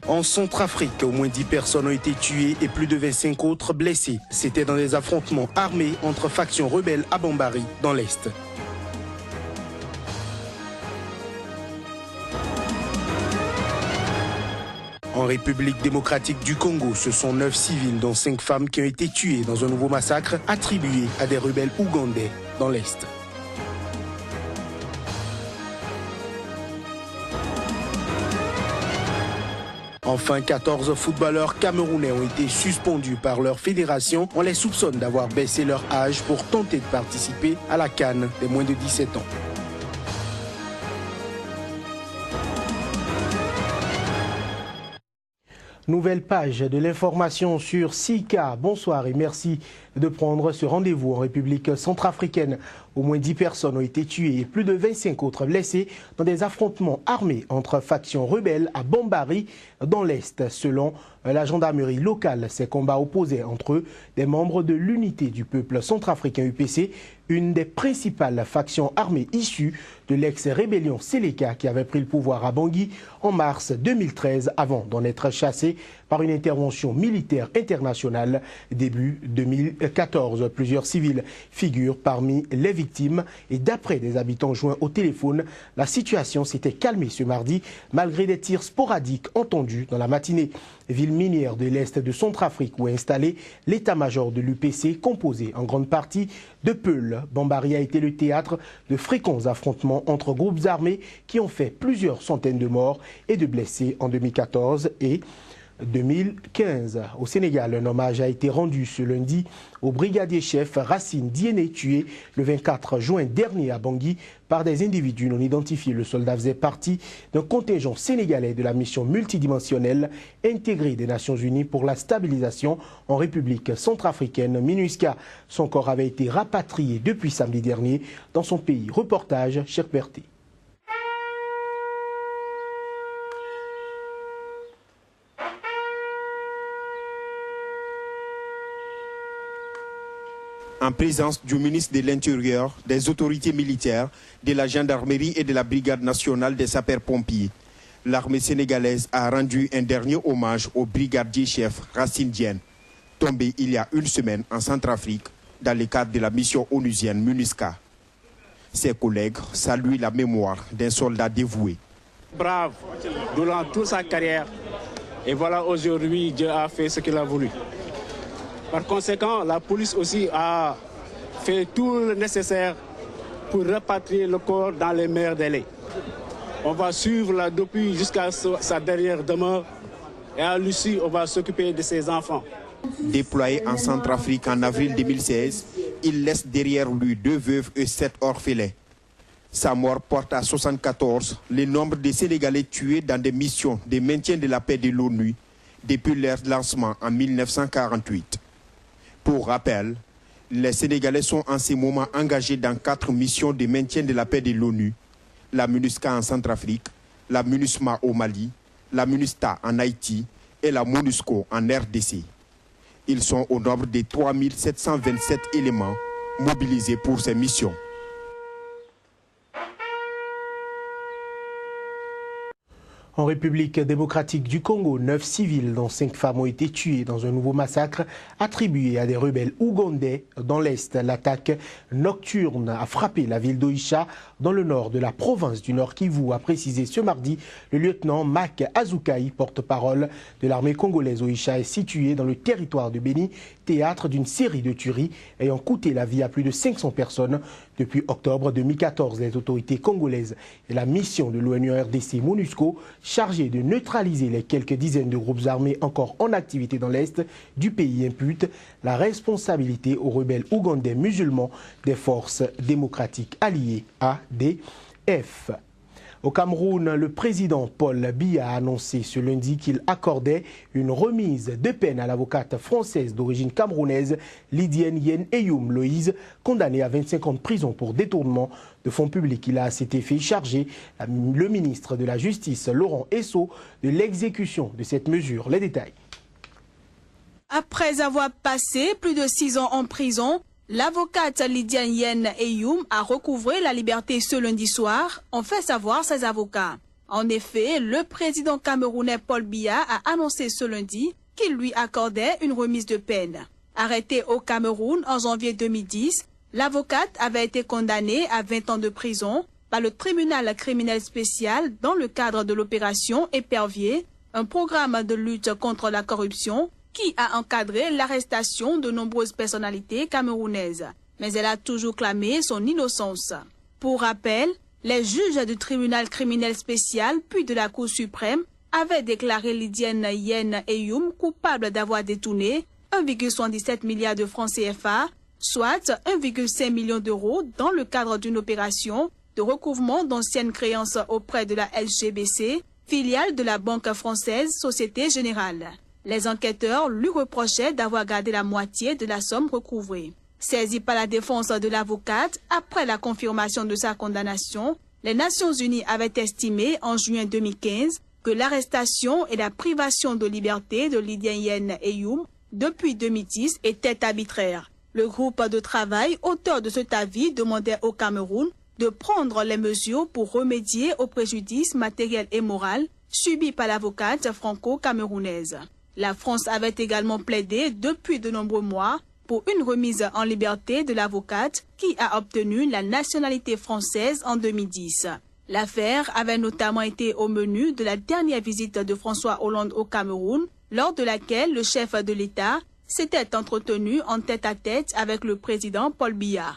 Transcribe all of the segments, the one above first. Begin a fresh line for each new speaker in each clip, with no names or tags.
En Centrafrique, au moins 10 personnes ont été tuées et plus de 25 autres blessées. C'était dans des affrontements armés entre factions rebelles à Bambari, dans l'Est. En République démocratique du Congo, ce sont 9 civils, dont 5 femmes, qui ont été tuées dans un nouveau massacre attribué à des rebelles ougandais dans l'Est. Enfin, 14 footballeurs camerounais ont été suspendus par leur fédération. On les soupçonne d'avoir baissé leur âge pour tenter de participer à la CAN des moins de 17 ans. Nouvelle page de l'information sur Sika. Bonsoir et merci de prendre ce rendez-vous en République centrafricaine. Au moins 10 personnes ont été tuées et plus de 25 autres blessées dans des affrontements armés entre factions rebelles à Bambari dans l'Est. Selon la gendarmerie locale, ces combats opposaient entre eux des membres de l'unité du peuple centrafricain UPC, une des principales factions armées issues de l'ex-rébellion Séléka qui avait pris le pouvoir à Bangui en mars 2013 avant d'en être chassé par une intervention militaire internationale début 2014. Plusieurs civils figurent parmi les victimes et d'après des habitants joints au téléphone, la situation s'était calmée ce mardi malgré des tirs sporadiques entendus dans la matinée. Ville minière de l'Est de Centrafrique où est installé l'état-major de l'UPC composé en grande partie de Peuls. Bambari a été le théâtre de fréquents affrontements entre groupes armés qui ont fait plusieurs centaines de morts et de blessés en 2014 et 2015. Au Sénégal, un hommage a été rendu ce lundi au brigadier-chef Racine Diéné, tué le 24 juin dernier à Bangui par des individus non identifiés. Le soldat faisait partie d'un contingent sénégalais de la mission multidimensionnelle intégrée des Nations Unies pour la stabilisation en République centrafricaine, MINUSCA. Son corps avait été rapatrié depuis samedi dernier dans son pays. Reportage, Cher Berté.
En présence du ministre de l'Intérieur, des autorités militaires, de la gendarmerie et de la brigade nationale des sapeurs-pompiers, l'armée sénégalaise a rendu un dernier hommage au brigadier-chef Racine Diène, tombé il y a une semaine en Centrafrique dans le cadre de la mission onusienne MINUSCA. Ses collègues saluent la mémoire d'un soldat dévoué.
Brave durant toute sa carrière, et voilà aujourd'hui Dieu a fait ce qu'il a voulu. Par conséquent, la police aussi a fait tout le nécessaire pour rapatrier le corps dans les meilleurs délais. On va suivre là depuis jusqu'à sa dernière demeure et à Lucie, on va s'occuper de ses enfants.
Déployé en Centrafrique en avril 2016, il laisse derrière lui 2 veuves et 7 orphelins. Sa mort porte à 74 le nombre de Sénégalais tués dans des missions de maintien de la paix de l'ONU depuis leur lancement en 1948. Pour rappel, les Sénégalais sont en ce moment engagés dans 4 missions de maintien de la paix de l'ONU, la MINUSCA en Centrafrique, la MINUSMA au Mali, la MINUSTA en Haïti et la MONUSCO en RDC. Ils sont au nombre de 3727 éléments mobilisés pour ces missions.
En République démocratique du Congo, 9 civils dont 5 femmes ont été tuées dans un nouveau massacre attribué à des rebelles ougandais dans l'Est. L'attaque nocturne a frappé la ville d'Oïcha dans le nord de la province du Nord Kivu, a précisé ce mardi le lieutenant Mac Azukai, porte-parole de l'armée congolaise. Oïcha est situé dans le territoire de Béni, théâtre d'une série de tueries ayant coûté la vie à plus de 500 personnes depuis octobre 2014. Les autorités congolaises et la mission de l'ONU-RDC MONUSCO chargée de neutraliser les quelques dizaines de groupes armés encore en activité dans l'Est du pays imputent la responsabilité aux rebelles ougandais musulmans des forces démocratiques alliées ADF. Au Cameroun, le président Paul Biya a annoncé ce lundi qu'il accordait une remise de peine à l'avocate française d'origine camerounaise Lydienne Yen Eyoum Loïse, condamnée à 25 ans de prison pour détournement de fonds publics. Il a à cet effet chargé le ministre de la Justice, Laurent Esso, de l'exécution de cette mesure. Les détails.
Après avoir passé plus de 6 ans en prison, l'avocate Lydienne Yen Eyoum a recouvré la liberté ce lundi soir, ont fait savoir ses avocats. En effet, le président camerounais Paul Biya a annoncé ce lundi qu'il lui accordait une remise de peine. Arrêtée au Cameroun en janvier 2010, l'avocate avait été condamnée à 20 ans de prison par le tribunal criminel spécial dans le cadre de l'opération Épervier, un programme de lutte contre la corruption qui a encadré l'arrestation de nombreuses personnalités camerounaises. Mais elle a toujours clamé son innocence. Pour rappel, les juges du tribunal criminel spécial puis de la Cour suprême avaient déclaré Lydiane Yen Eyoum coupable d'avoir détourné 1,77 milliard de francs CFA, soit 1,5 million d'euros dans le cadre d'une opération de recouvrement d'anciennes créances auprès de la SGBC, filiale de la Banque française Société Générale. Les enquêteurs lui reprochaient d'avoir gardé la moitié de la somme recouvrée. Saisie par la défense de l'avocate, après la confirmation de sa condamnation, les Nations Unies avaient estimé en juin 2015 que l'arrestation et la privation de liberté de Lydiane Yen Eyoum depuis 2010 étaient arbitraires. Le groupe de travail auteur de cet avis demandait au Cameroun de prendre les mesures pour remédier au préjudice matériel et moral subi par l'avocate franco-camerounaise. La France avait également plaidé depuis de nombreux mois pour une remise en liberté de l'avocate qui a obtenu la nationalité française en 2010. L'affaire avait notamment été au menu de la dernière visite de François Hollande au Cameroun, lors de laquelle le chef de l'État s'était entretenu en tête-à-tête avec le président Paul Biya.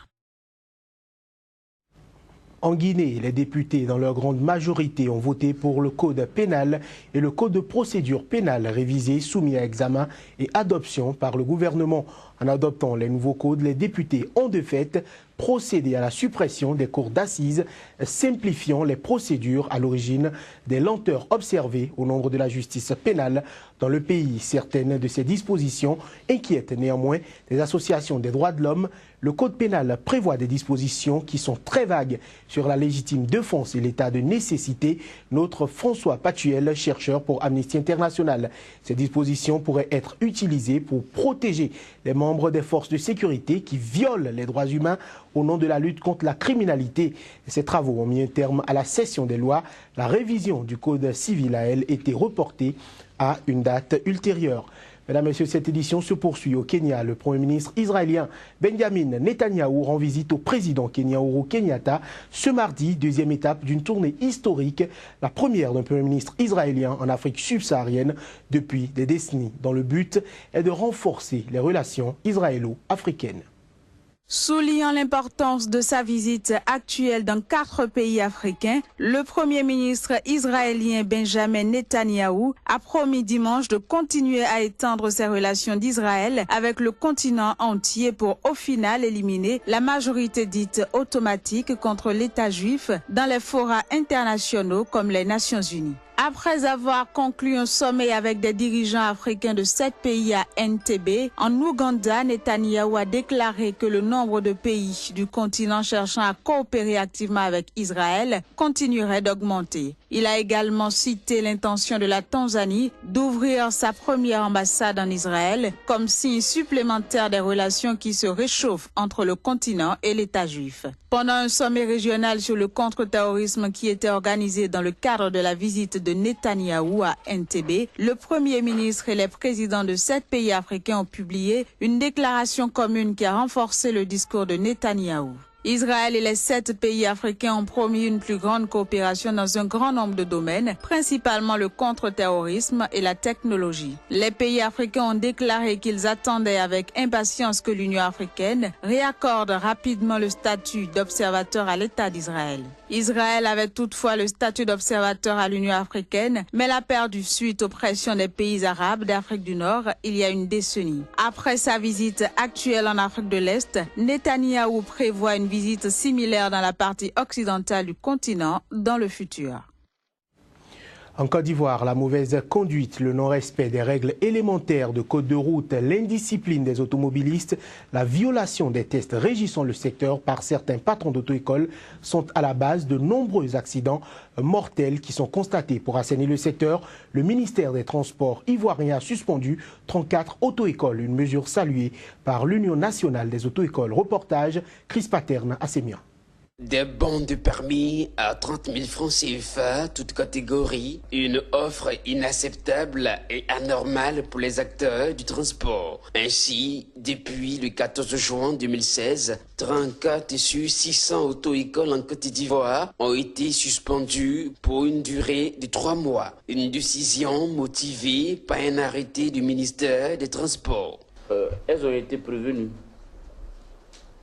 En Guinée, les députés, dans leur grande majorité, ont voté pour le code pénal et le code de procédure pénale révisé, soumis à examen et adoption par le gouvernement. En adoptant les nouveaux codes, les députés ont de fait procédé à la suppression des cours d'assises, simplifiant les procédures à l'origine des lenteurs observées au nombre de la justice pénale dans le pays. Certaines de ces dispositions inquiètent néanmoins les associations des droits de l'homme. Le code pénal prévoit des dispositions qui sont très vagues sur la légitime défense et l'état de nécessité. Notre François Patuel, chercheur pour Amnesty International. Ces dispositions pourraient être utilisées pour protéger les membres des forces de sécurité qui violent les droits humains au nom de la lutte contre la criminalité. Ces travaux ont mis un terme à la session des lois. La révision du code civil a, elle, été reportée à une date ultérieure. Mesdames et messieurs, cette édition se poursuit au Kenya. Le Premier ministre israélien Benjamin Netanyahou rend visite au président kenyan Uhuru Kenyatta ce mardi, deuxième étape d'une tournée historique, la première d'un Premier ministre israélien en Afrique subsaharienne depuis des décennies, dont le but est de renforcer les relations israélo-africaines.
Soulignant l'importance de sa visite actuelle dans 4 pays africains, le Premier ministre israélien Benjamin Netanyahou a promis dimanche de continuer à étendre ses relations d'Israël avec le continent entier pour au final éliminer la majorité dite automatique contre l'État juif dans les forats internationaux comme les Nations Unies. Après avoir conclu un sommet avec des dirigeants africains de 7 pays à Entebbe, en Ouganda, Netanyahou a déclaré que le nombre de pays du continent cherchant à coopérer activement avec Israël continuerait d'augmenter. Il a également cité l'intention de la Tanzanie d'ouvrir sa première ambassade en Israël comme signe supplémentaire des relations qui se réchauffent entre le continent et l'État juif. Pendant un sommet régional sur le contre-terrorisme qui était organisé dans le cadre de la visite de Netanyahou à Entebbe, le Premier ministre et les présidents de 7 pays africains ont publié une déclaration commune qui a renforcé le discours de Netanyahou. Israël et les 7 pays africains ont promis une plus grande coopération dans un grand nombre de domaines, principalement le contre-terrorisme et la technologie. Les pays africains ont déclaré qu'ils attendaient avec impatience que l'Union africaine réaccorde rapidement le statut d'observateur à l'État d'Israël. Israël avait toutefois le statut d'observateur à l'Union africaine, mais l'a perdu suite aux pressions des pays arabes d'Afrique du Nord il y a une décennie. Après sa visite actuelle en Afrique de l'Est, Netanyahou prévoit une visite similaire dans la partie occidentale du continent dans le futur.
En Côte d'Ivoire, la mauvaise conduite, le non-respect des règles élémentaires de code de route, l'indiscipline des automobilistes, la violation des tests régissant le secteur par certains patrons d'auto-école sont à la base de nombreux accidents mortels qui sont constatés. Pour assainir le secteur, le ministère des Transports ivoirien a suspendu 34 auto-écoles, une mesure saluée par l'Union nationale des auto-écoles. Reportage Chris Paterne à Sémian.
Des bons de permis à 30 000 francs CFA, toute catégorie, une offre inacceptable et anormale pour les acteurs du transport. Ainsi, depuis le 14 juin 2016, 34 sur 600 auto-écoles en Côte d'Ivoire ont été suspendues pour une durée de 3 mois. Une décision motivée par un arrêté du ministère des Transports.
Elles ont été prévenues.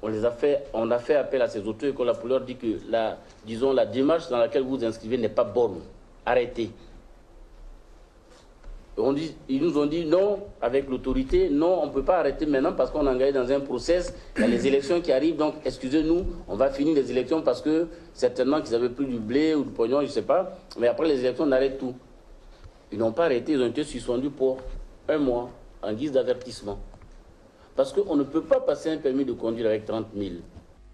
On a fait appel à ces auto-écoles pour leur dire que la démarche dans laquelle vous vous inscrivez n'est pas bonne. Arrêtez. Ils nous ont dit non, avec l'autorité, non, on ne peut pas arrêter maintenant parce qu'on est engagé dans un process. Il y a les élections qui arrivent, donc excusez-nous, on va finir les élections parce que certainement qu'ils avaient pris du blé ou du pognon, je ne sais pas. Mais après les élections, on arrête tout. Ils n'ont pas arrêté, ils ont été suspendus pour 1 mois en guise d'avertissement. Parce qu'on ne peut pas passer un permis de conduire avec 30 000.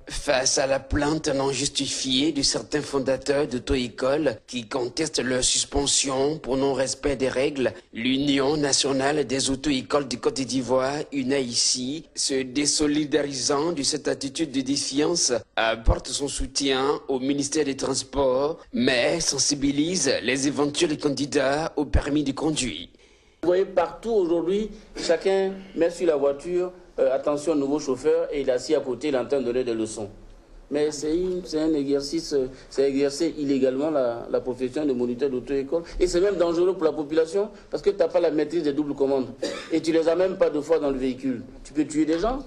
Face à la plainte non justifiée de certains fondateurs d'auto-écoles qui contestent leur suspension pour non-respect des règles, l'Union nationale des auto-écoles de Côte d'Ivoire, UNAICI, se désolidarisant de cette attitude de défiance, apporte son soutien au ministère des Transports, mais sensibilise les éventuels candidats au permis de conduire.
Vous voyez partout aujourd'hui, chacun met sur la voiture, attention nouveau chauffeur, et il est assis à côté, il est en train de donner des leçons. Mais c'est un exercice, c'est exercer illégalement la profession de moniteur d'auto-école. Et c'est même dangereux pour la population, parce que tu n'as pas la maîtrise des doubles commandes. Et tu ne les as même pas 2 fois dans le véhicule. Tu peux tuer des gens.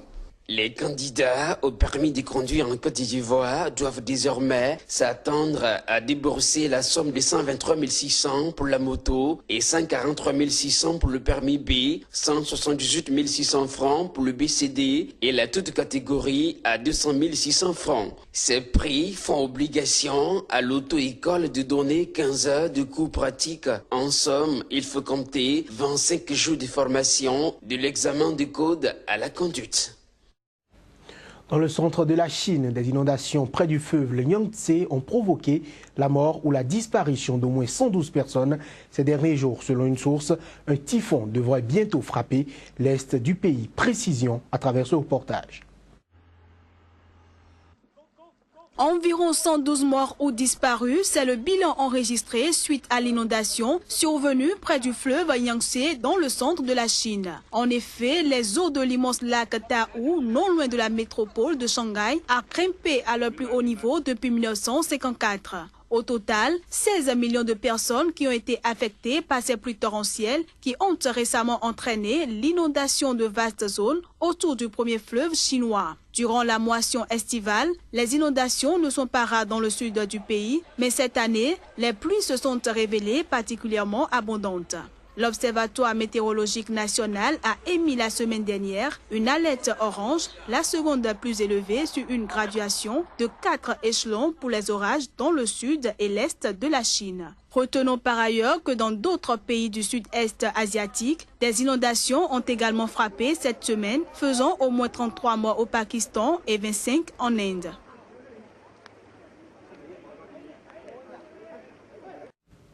Les candidats au permis de conduire en Côte d'Ivoire doivent désormais s'attendre à débourser la somme de 123 600 pour la moto et 143 600 pour le permis B, 178 600 francs pour le BCD et la toute catégorie à 200 600 francs. Ces prix font obligation à l'auto-école de donner 15 heures de cours pratiques. En somme, il faut compter 25 jours de formation de l'examen de code à la conduite.
Dans le centre de la Chine, des inondations près du fleuve le Yangtze ont provoqué la mort ou la disparition d'au moins 112 personnes ces derniers jours. Selon une source, un typhon devrait bientôt frapper l'est du pays. Précision à travers ce reportage.
Environ 112 morts ou disparus, c'est le bilan enregistré suite à l'inondation survenue près du fleuve Yangtze dans le centre de la Chine. En effet, les eaux de l'immense lac Taou, non loin de la métropole de Shanghai, a grimpé à leur plus haut niveau depuis 1954. Au total, 16 millions de personnes qui ont été affectées par ces pluies torrentielles qui ont récemment entraîné l'inondation de vastes zones autour du premier fleuve chinois. Durant la moisson estivale, les inondations ne sont pas rares dans le sud du pays, mais cette année, les pluies se sont révélées particulièrement abondantes. L'Observatoire météorologique national a émis la semaine dernière une alerte orange, la seconde la plus élevée sur une graduation de 4 échelons pour les orages dans le sud et l'est de la Chine. Retenons par ailleurs que dans d'autres pays du sud-est asiatique, des inondations ont également frappé cette semaine, faisant au moins 33 morts au Pakistan et 25 en Inde.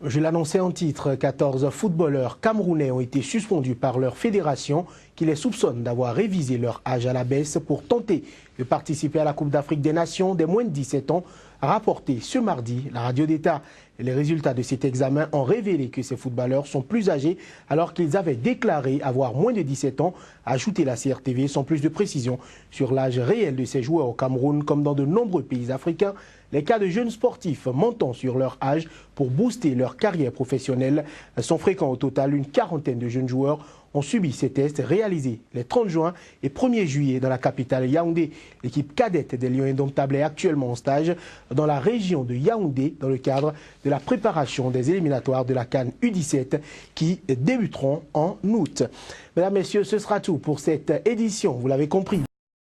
Je l'annonçais en titre, 14 footballeurs camerounais ont été suspendus par leur fédération qui les soupçonne d'avoir révisé leur âge à la baisse pour tenter de participer à la Coupe d'Afrique des Nations des moins de 17 ans, a rapporté ce mardi la radio d'État. Les résultats de cet examen ont révélé que ces footballeurs sont plus âgés alors qu'ils avaient déclaré avoir moins de 17 ans, a ajouté la CRTV sans plus de précision sur l'âge réel de ces joueurs au Cameroun. Comme dans de nombreux pays africains, les cas de jeunes sportifs mentant sur leur âge pour booster leur carrière professionnelle sont fréquents. Au total, une quarantaine de jeunes joueurs ont subi ces tests réalisés les 30 juin et 1er juillet dans la capitale Yaoundé. L'équipe cadette des Lions Indomptables est actuellement en stage dans la région de Yaoundé dans le cadre de la préparation des éliminatoires de la CAN U17 qui débuteront en août. Mesdames, Messieurs, ce sera tout pour cette édition, vous l'avez compris.